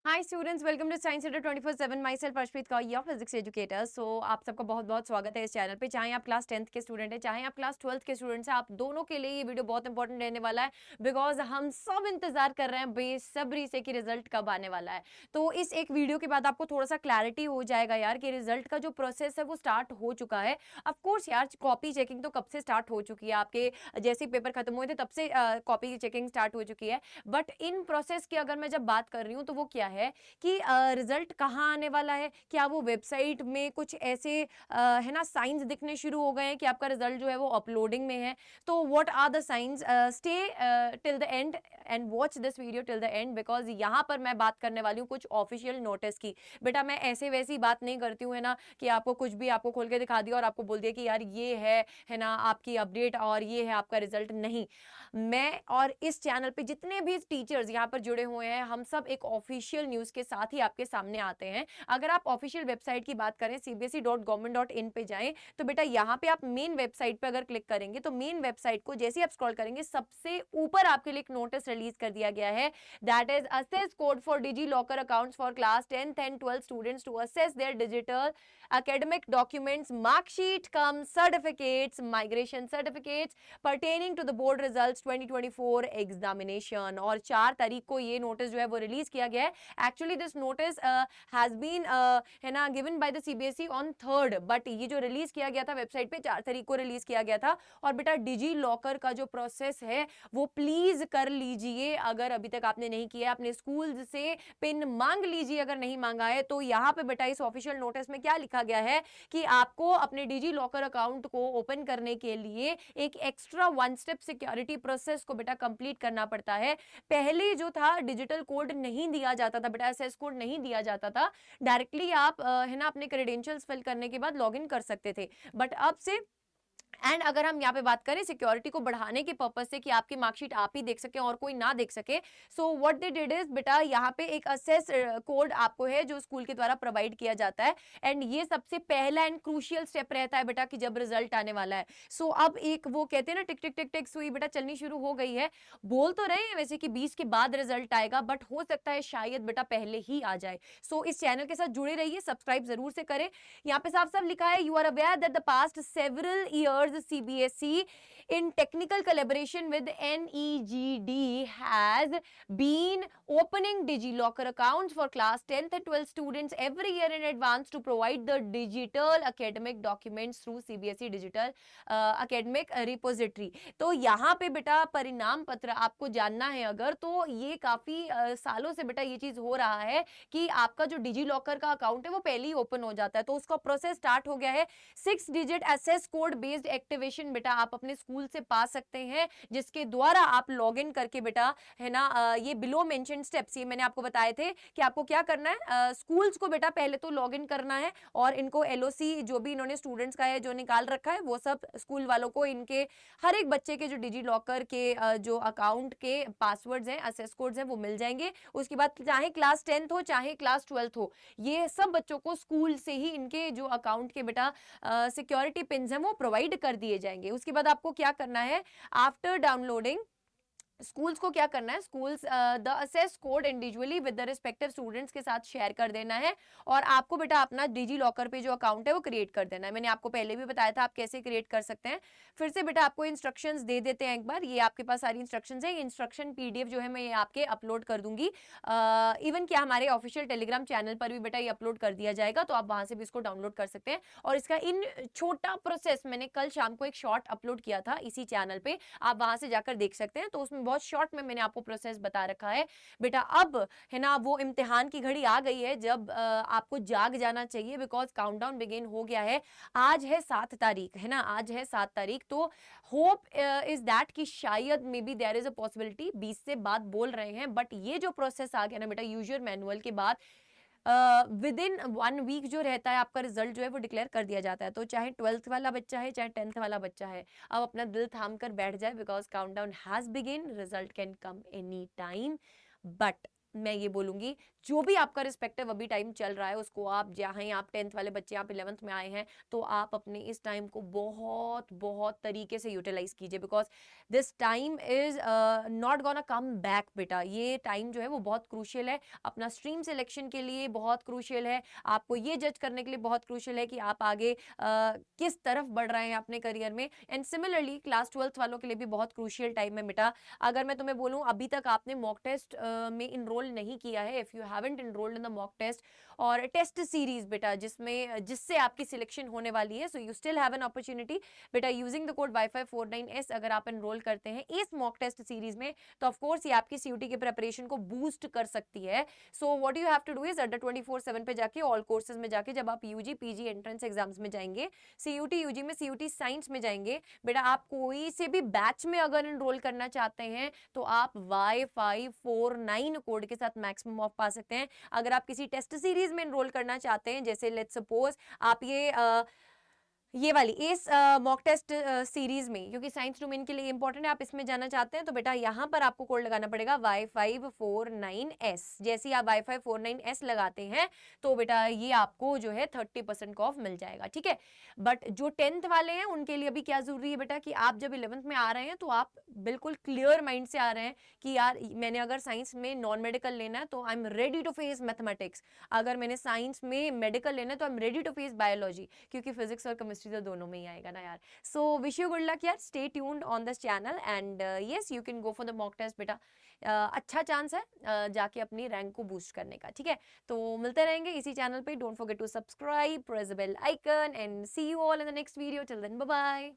Hi students, welcome to science centre 24/7। My self Arshpreet Kaur, your physics educator. So आप सबका बहुत बहुत स्वागत है इस चैनल पे। चाहे आप क्लास 10th के स्टूडेंट हैं, चाहे आप क्लास 12th के स्टूडेंट्स हैं, आप दोनों के लिए ये वीडियो बहुत इंपॉर्टेंट रहने वाला है। बिकॉज हम सब इंतजार कर रहे हैं बेसब्री से कि रिजल्ट कब आने वाला है। तो इस एक वीडियो के बाद आपको थोड़ा सा क्लैरिटी हो जाएगा यार कि रिजल्ट का जो प्रोसेस है वो स्टार्ट हो चुका है। अफकोर्स यार, कॉपी चेकिंग तो कब से स्टार्ट हो चुकी है, आपके जैसे पेपर खत्म हुए थे तब से कॉपी चेकिंग स्टार्ट हो चुकी है। बट इन प्रोसेस की अगर मैं जब बात कर रही हूँ तो वो क्या है कि रिजल्ट कहाँ आने वाला है, क्या वो वेबसाइट में कुछ ऐसे है ना साइंस दिखने शुरू हो गए हैं कि आपका रिजल्ट जो है वो अपलोडिंग में है। तो what are the science, stay till the end and watch this video till the end, because यहाँ पर मैं बात करने वाली हूँ कुछ ऑफिशियल नोटिस की। बेटा मैं ऐसे वैसी बात नहीं करती हूँ, है ना, कि आपको कुछ भी आपको खोल के दिखा दिया और आपको बोल दिया कि यार ये है ना आपकी अपडेट और ये है आपका रिजल्ट। नहीं, मैं और इस चैनल पे जितने भी टीचर्स यहाँ पर जुड़े हुए हैं, हम सब एक ऑफिशियल न्यूज के साथ ही आपके सामने आते हैं। अगर आप ऑफिशियल वेबसाइट की बात करें, cbse.government.in पे जाएं, तो बेटा यहाँ पे आप मेन वेबसाइट पे अगर क्लिक करेंगे तो मेन वेबसाइट को जैसे ही आप स्क्रॉल करेंगे, सबसे ऊपर आपके लिए एक नोटिस रिलीज कर दिया गया है। That is access code for DigiLocker accounts for class 10th and 12th students to access their digital academic documents, mark sheet cum certificates, migration certificates pertaining to the board results 2024 examination. और 4 तारीख को ये notice जो है वो release किया गया है। Actually this notice has been है ना given by the CBSE on 3rd, but ये जो रिलीज किया गया था वेबसाइट पे 4 तारीख को रिलीज किया गया था। और बेटा डिजी लॉकर का जो प्रोसेस है वो प्लीज कर लीजिए, अगर अभी तक आपने नहीं किया। अपने स्कूल से पिन मांग लीजिए अगर नहीं मांगा है तो। यहाँ पे बेटा इस ऑफिशियल नोटिस में क्या लिखा गया है कि आपको अपने डिजी लॉकर अकाउंट को ओपन करने के लिए एक एक्स्ट्रा 1 स्टेप सिक्योरिटी प्रोसेस को बेटा कंप्लीट करना पड़ता है। पहले जो था डिजिटल कोड नहीं दिया जाता था बेटा, एसएस कोड नहीं दिया जाता था। डायरेक्टली आप है ना अपने क्रेडेंशियल्स फिल करने के बाद लॉगिन कर सकते थे, बट अब से एंड अगर हम यहाँ पे बात करें सिक्योरिटी को बढ़ाने के पर्पज से कि आपकी मार्कशीट आप ही देख सके और कोई ना देख सके, so what they did is बेटा यहाँ पे एक असेस कोड आपको है जो स्कूल के द्वारा प्रोवाइड किया जाता है। एंड ये सबसे पहला एंड क्रूशियल स्टेप रहता है बेटा कि जब रिजल्ट आने वाला है। सो अब एक वो कहते हैं ना टिक टिक टिक टिक सुई बेटा चलनी शुरू हो गई है। बोल तो रहे हैं वैसे कि 20 के बाद रिजल्ट आएगा, बट हो सकता है शायद बेटा पहले ही आ जाए। सो इस चैनल के साथ जुड़े रहिए, सब्सक्राइब जरूर से करें। यहाँ पे साफ साफ लिखा है, you are aware that the past several years CBSE in technical collaboration with NEGD has been opening DigiLocker accounts for class 10th and 12th students every year in advance to provide the digital academic documents through CBSE digital academic repository। तो यहाँ पे बेटा परिणाम पत्र आपको जानना है अगर, तो ये काफी सालों से बेटा ये चीज हो रहा है कि आपका जो डिजी लॉकर का अकाउंट है वो पहले ही ओपन हो जाता है। तो उसका प्रोसेस स्टार्ट हो गया है। 6 digit SS code based activation बेटा आप अपने स्कूल से पा सकते हैं, जिसके द्वारा आप लॉग इन करके बेटा है ना ये बिलो मेंशन स्टेप्स ये मैंने आपको बताए थे कि आपको क्या करना है। स्कूल्स को बेटा पहले तो लॉग इन करना है और इनको एलओसी जो भी इन्होंने स्टूडेंट्स का है जो निकाल रखा है वो सब स्कूल वालों को इनके हर एक बच्चे के जो डिजी लॉकर के जो अकाउंट के पासवर्ड्स हैं, एसेस कोड्स हैं, वो मिल जाएंगे। उसके बाद चाहे क्लास 10th हो चाहे क्लास 12th हो, ये सब बच्चों को स्कूल से ही इनके जो अकाउंट के बेटा सिक्योरिटी पिन्स हैं वो प्रोवाइड कर दिए जाएंगे। उसके बाद आपको क्या करना है, आफ्टर डाउनलोडिंग स्कूल्स को क्या करना है, schools the assess code individually with the respective students के साथ शेयर कर देना है और आपको बेटा अपना डिजी लॉकर पे जो अकाउंट है वो क्रिएट कर देना है। मैंने आपको पहले भी बताया था आप कैसे क्रिएट कर सकते हैं। फिर से बेटा आपको इंस्ट्रक्शंस दे देते हैं एक बार, ये आपके पास सारी इंस्ट्रक्शंस है। इंस्ट्रक्शन पीडीएफ जो है मैं ये आपके अपलोड कर दूंगी, इवन क्या हमारे ऑफिशियल टेलीग्राम चैनल पर भी बेटा ये अपलोड कर दिया जाएगा, तो आप वहां से भी इसको डाउनलोड कर सकते हैं। और इसका इन छोटा प्रोसेस मैंने कल शाम को एक शॉर्ट अपलोड किया था इसी चैनल पे, आप वहां से जाकर देख सकते हैं। तो उसमें बहुत शॉर्ट में मैंने आपको प्रोसेस बता रखा है बेटा। अब है ना वो इम्तिहान की घड़ी आ गई है जब आपको जाग जाना चाहिए, बिकॉज काउंटडाउन बिगिन हो गया है। आज है 7 तारीख, है ना, आज है 7 तारीख। तो होप इज दैट कि शायद may be there is a possibility 20 से बाद बोल रहे हैं, बट ये जो प्रोसेस आ गया ना बेटा यूजुअल मैनुअल के बाद विद इन 1 वीक जो रहता है आपका रिजल्ट जो है वो डिक्लेयर कर दिया जाता है। तो चाहे 12th वाला बच्चा है चाहे 10th वाला बच्चा है, अब अपना दिल थाम कर बैठ जाए, because countdown has begin, result can come any time. But मैं ये बोलूँगी जो भी आपका रिस्पेक्टिव अभी टाइम चल रहा है उसको आप, चाहे आप 10th वाले बच्चे आप 11th में आए हैं, तो आप अपने इस टाइम को बहुत बहुत तरीके से यूटिलाइज कीजिए, because this time is not gonna come back बेटा। ये टाइम जो है वो बहुत क्रूशियल है, अपना स्ट्रीम सिलेक्शन के लिए बहुत क्रूशियल है, आपको ये जज करने के लिए बहुत क्रूशियल है कि आप आगे किस तरफ बढ़ रहे हैं अपने करियर में। एंड सिमिलरली क्लास 12th वालों के लिए भी बहुत क्रूशियल टाइम है बेटा। अगर मैं तुम्हें बोलूं अभी तक आपने मॉक टेस्ट में इनरोल नहीं किया है, if you haven't enrolled in the mock test और टेस्ट सीरीज बेटा, जिससे आपकी सिलेक्शन होने वाली है, so you still have an opportunity बेटा यूजिंग द कोड Wi-Fi49S। अगर आप एनरोल करते हैं इस मॉक टेस्ट सीरीज में तो ऑफ कोर्स ये आपकी सीयूटी के प्रिपरेशन को बूस्ट कर सकती है। So what you have to do is Adda 24/7 पे जाके, ऑल कोर्सेज में जाके, जब आप यूजी पीजी एंट्रेंस एग्जाम्स में जाएंगे, सीयूटी यूजी में, सीयूटी साइंस में जाएंगे बेटा, आप कोई से भी बैच में अगर एनरोल करना चाहते हैं तो आप Wi-Fi49 कोड के साथ मैक्सिमम ऑफ पा सकते हैं। अगर आप किसी टेस्ट सीरीज में एनरोल करना चाहते हैं, जैसे लेट्स सपोज आप ये वाली इस मॉक टेस्ट सीरीज में, क्योंकि साइंस डोमेन के लिए इंपॉर्टेंट है, आप इसमें जाना चाहते हैं तो बेटा यहाँ पर आपको कोड लगाना पड़ेगा Wi-Fi49S। जैसे ही आप Wi-Fi49S लगाते हैं तो बेटा ये आपको जो है 30% का ऑफ मिल जाएगा, ठीक है। बट जो 10th वाले हैं उनके लिए अभी क्या जरूरी है बेटा कि आप जब 11th में आ रहे हैं तो आप बिल्कुल क्लियर माइंड से आ रहे हैं कि यार मैंने अगर साइंस में नॉन मेडिकल लेना है तो I am ready to face mathematics, अगर मैंने साइंस में मेडिकल लेना है तो I am ready to face biology, क्योंकि फिजिक्स और केमिस्ट्री तो दोनों में ही आएगा ना यार। So wish you good luck यार, stay tuned on this channel and yes you can go for the mock test बेटा। अच्छा चांस है जाके अपनी रैंक को बूस्ट करने का, ठीक है। तो मिलते रहेंगे इसी चैनल पे, don't forget to subscribe, press the bell icon and see you all in the next video. Till then bye bye.